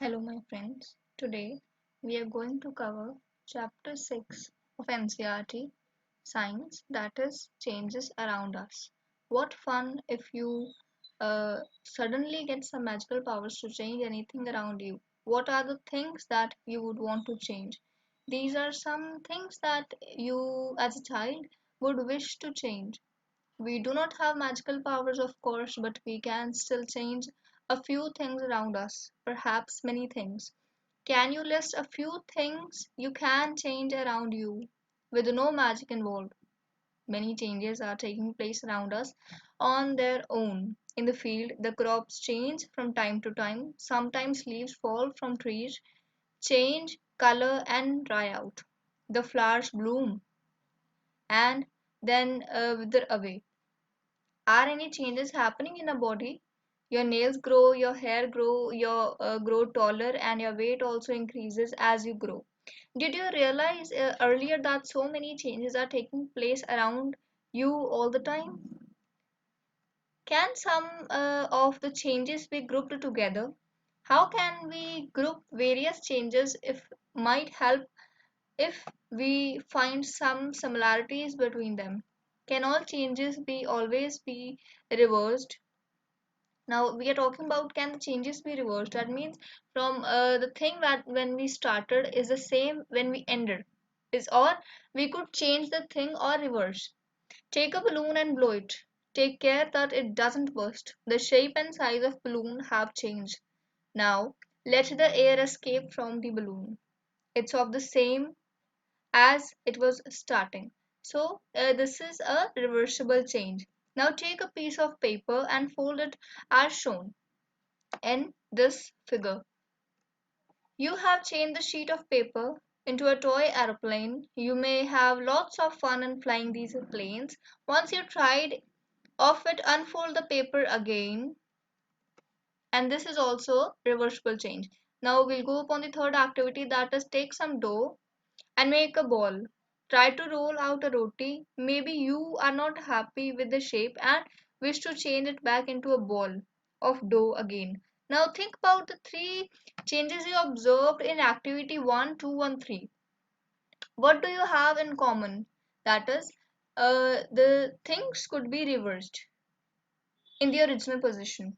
Hello, my friends. Today we are going to cover Chapter 6 of NCERT Science, that is, changes around us. What fun if you suddenly get some magical powers to change anything around you. What are the things that you would want to change? These are some things that you, as a child, would wish to change. We do not have magical powers, of course, but we can still change a few things around us, perhaps many things. Can you list a few things you can change around you with no magic involved? Many changes are taking place around us on their own. In the field, the crops change from time to time. Sometimes leaves fall from trees, change color, and dry out. The flowers bloom and then wither away. Are any changes happening in a body? Your nails grow, your hair grow taller, and your weight also increases as you grow. Did you realize earlier that so many changes are taking place around you all the time? Can some of the changes be grouped together? How can we group various changes if might help if we find some similarities between them? Can all changes be always be reversed? Now we are talking about, can the changes be reversed? That means from the thing that when we started is the same when we ended, is, or we could change the thing or reverse. Take a balloon and blow it. Take care that it doesn't burst. The shape and size of balloon have changed. Now let the air escape from the balloon. It's of the same as it was starting. So this is a reversible change. Now take a piece of paper and fold it as shown in this figure. You have changed the sheet of paper into a toy aeroplane. You may have lots of fun in flying these planes. Once you tried off it, unfold the paper again, and this is also reversible change. Now we'll go upon the third activity, that is take some dough and make a ball. Try to roll out a roti. Maybe you are not happy with the shape and wish to change it back into a ball of dough again. Now think about the three changes you observed in activity 1, 2, and 3. What do you have in common? That is, the things could be reversed in the original position.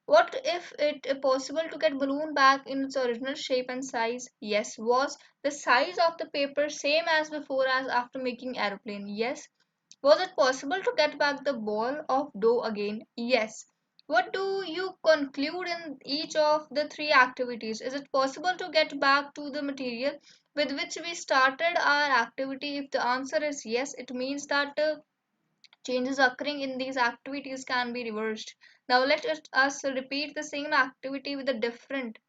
What if it possible to get balloon back in its original shape and size? Yes. Was the size of the paper same as before as after making aeroplane? Yes. Was it possible to get back the ball of dough again? Yes. What do you conclude in each of the three activities? Is it possible to get back to the material with which we started our activity? If the answer is yes, it means that changes occurring in these activities can be reversed. Now let us repeat the same activity with a different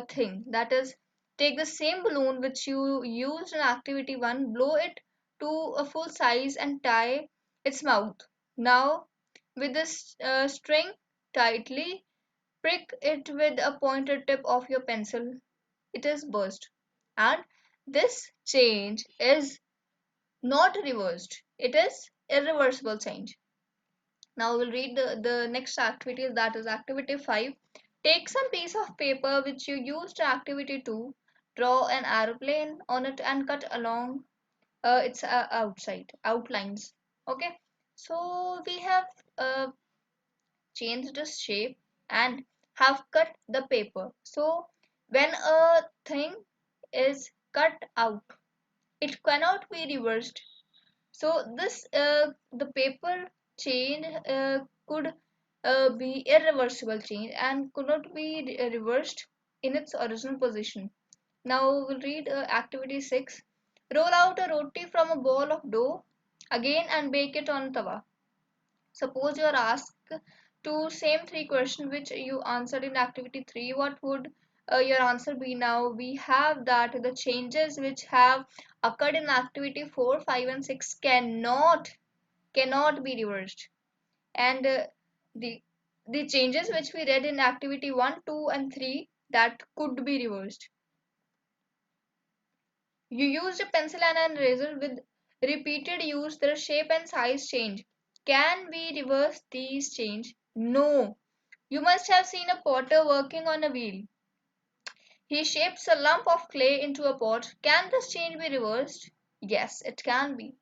thing. That is, take the same balloon which you used in activity 1, blow it to a full size and tie its mouth. Now with this string tightly, prick it with a pointed tip of your pencil. It is burst. And this change is not reversed. It is irreversible change. Now we'll read the next activity, that is activity 5. Take some piece of paper which you used in activity 2, draw an aeroplane on it and cut along its outlines. Okay, so we have uh, changed the shape and have cut the paper. So when a thing is cut out, it cannot be reversed. So this the paper change could be irreversible change and could not be reversed in its original position. Now we'll read activity 6. Roll out a roti from a ball of dough again and bake it on tawa. Suppose you are asked to same three questions which you answered in activity 3. What would your answer be? Now we have that the changes which have occurred in activity 4, 5, and 6 cannot be reversed, and the the changes which we read in activity 1, 2, and 3, that could be reversed. You used a pencil and an eraser with repeated use, their shape and size change. Can we reverse these change? No. You must have seen a potter working on a wheel. He shapes a lump of clay into a pot. Can this change be reversed? Yes, it can be.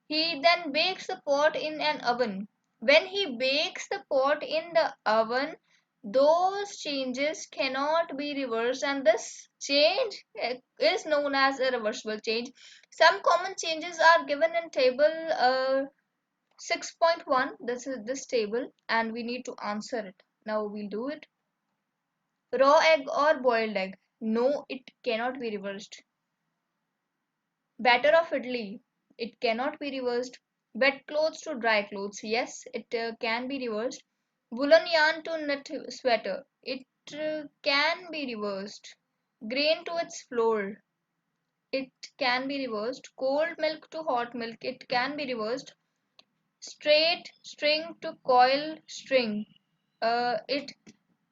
He then bakes the pot in an oven. When he bakes the pot in the oven, those changes cannot be reversed, and this change is known as a reversible change. Some common changes are given in table 6.1. This is this table, and we need to answer it. Now we'll do it. Raw egg or boiled egg? No, it cannot be reversed. Batter of idli? It cannot be reversed. Wet clothes to dry clothes? Yes, it can be reversed. Woolen yarn to knit sweater? It can be reversed. Grain to its flour? It can be reversed. Cold milk to hot milk? It can be reversed. Straight string to coil string? It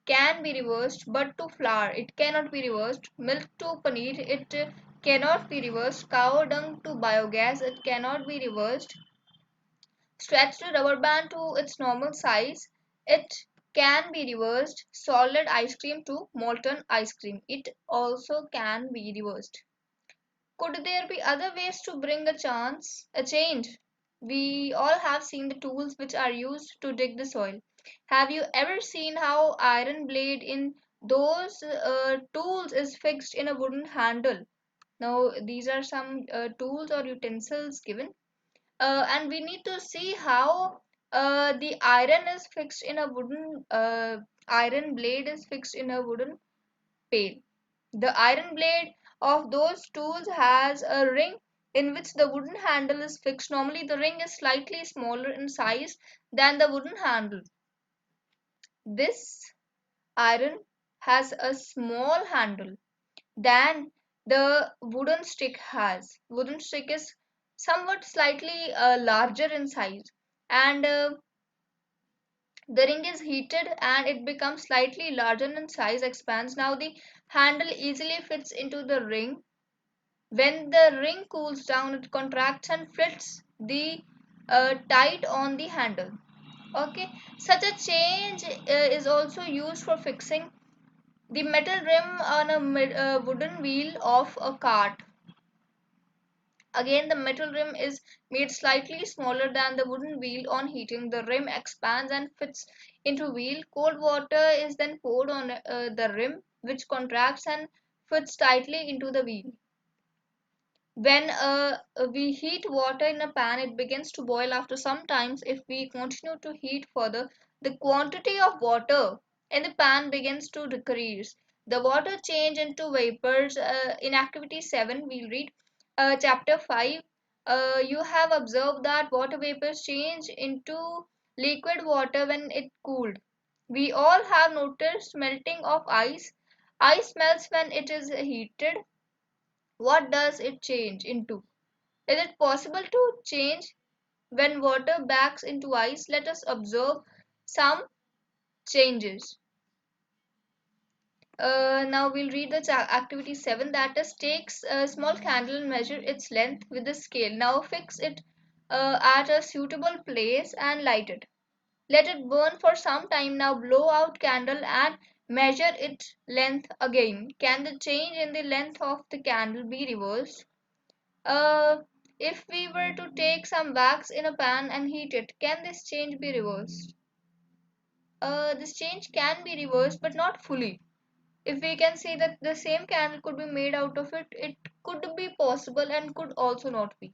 can be reversed, but to flour it cannot be reversed. Milk to paneer, it cannot be reversed. Cow dung to biogas, it cannot be reversed. Stretch the rubber band to its normal size, it can be reversed. Solid ice cream to molten ice cream, it also can be reversed. Could there be other ways to bring a change? We all have seen the tools which are used to dig the soil. Have you ever seen how iron blade in those tools is fixed in a wooden handle? Now these are some tools or utensils given, and we need to see how the iron is fixed in a wooden iron blade is fixed in a wooden pail. The iron blade of those tools has a ring in which the wooden handle is fixed. Normally, the ring is slightly smaller in size than the wooden handle. This iron has a small handle than the wooden stick has. Wooden stick is somewhat slightly larger in size, and the ring is heated and it becomes slightly larger in size, expands. Now the handle easily fits into the ring. When the ring cools down, it contracts and fits the tight on the handle. Okay, such a change is also used for fixing the metal rim on a wooden wheel of a cart. Again, the metal rim is made slightly smaller than the wooden wheel. On heating, the rim expands and fits into wheel. Cold water is then poured on the rim, which contracts and fits tightly into the wheel. When we heat water in a pan, it begins to boil after some times. If we continue to heat further, the quantity of water in the pan begins to decrease. The water change into vapors. In activity 7, we'll read chapter 5. You have observed that water vapors change into liquid water when it cooled. We all have noticed melting of ice. Ice melts when it is heated. What does it change into? Is it possible to change when water backs into ice? Let us observe some changes. Now we'll read the activity 7, that is takes a small candle and measure its length with a scale. Now fix it at a suitable place and light it. Let it burn for some time. Now blow out candle and measure its length again. Can the change in the length of the candle be reversed? Uh, if we were to take some wax in a pan and heat it, can this change be reversed? This change can be reversed, but not fully. If we can say that the same candle could be made out of it, it could be possible and could also not be,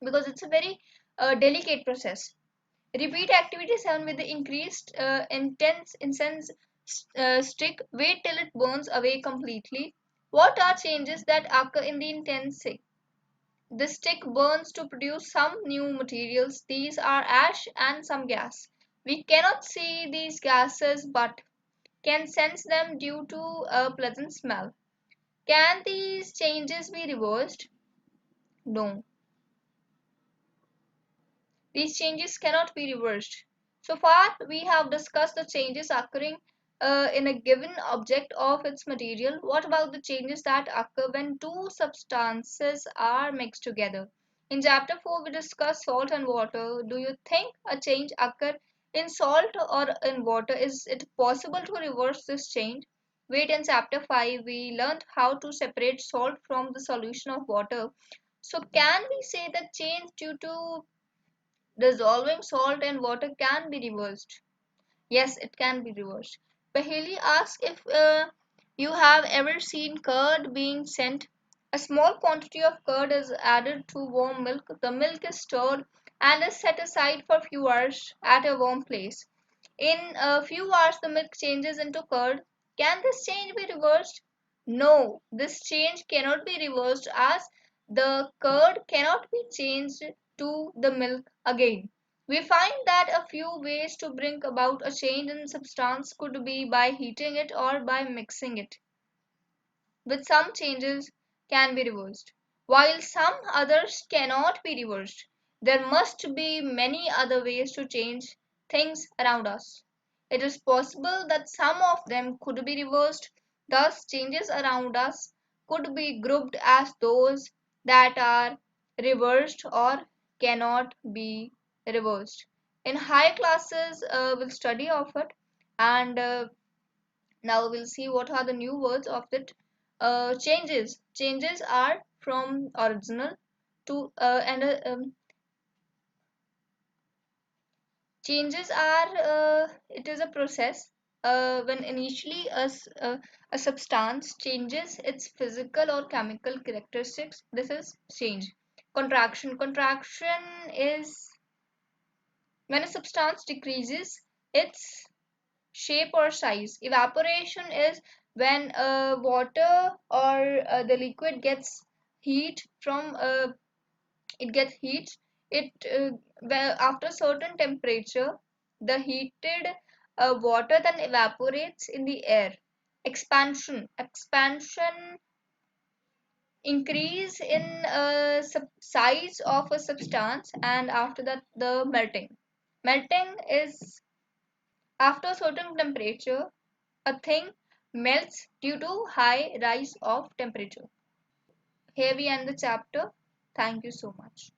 because it's a very delicate process. Repeat activity 7 with the increased intense incense stick. Wait till it burns away completely. What are changes that occur in the intense stick? The stick burns to produce some new materials. These are ash and some gas. We cannot see these gases but can sense them due to a pleasant smell. Can these changes be reversed? No, these changes cannot be reversed. So far, we have discussed the changes occurring in a given object of its material. What about the changes that occur when two substances are mixed together? In chapter 4, we discussed salt and water. Do you think a change occur in salt or in water? Is it possible to reverse this change? Wait, in chapter 5, we learned how to separate salt from the solution of water. So, can we say that change due to dissolving salt and water can be reversed? Yes, it can be reversed. Paheli asks if you have ever seen curd being sent. A small quantity of curd is added to warm milk. The milk is stirred and is set aside for a few hours at a warm place. In a few hours, the milk changes into curd. Can this change be reversed? No, this change cannot be reversed as the curd cannot be changed to the milk again. We find that a few ways to bring about a change in substance could be by heating it or by mixing it, with some changes can be reversed, while some others cannot be reversed. There must be many other ways to change things around us. It is possible that some of them could be reversed, thus, changes around us could be grouped as those that are reversed or cannot be reversed. In high classes, we'll study of it, and now we'll see what are the new words of it. Changes are from original to changes are it is a process when initially a substance changes its physical or chemical characteristics. This is change. Contraction is when a substance decreases its shape or size. Evaporation is when water or the liquid gets heat from it gets heat. It well, after certain temperature, the heated water then evaporates in the air. Expansion increase in size of a substance, and after that the melting. Melting is after a certain temperature a thing melts due to high rise of temperature. Here we end the chapter. Thank you so much.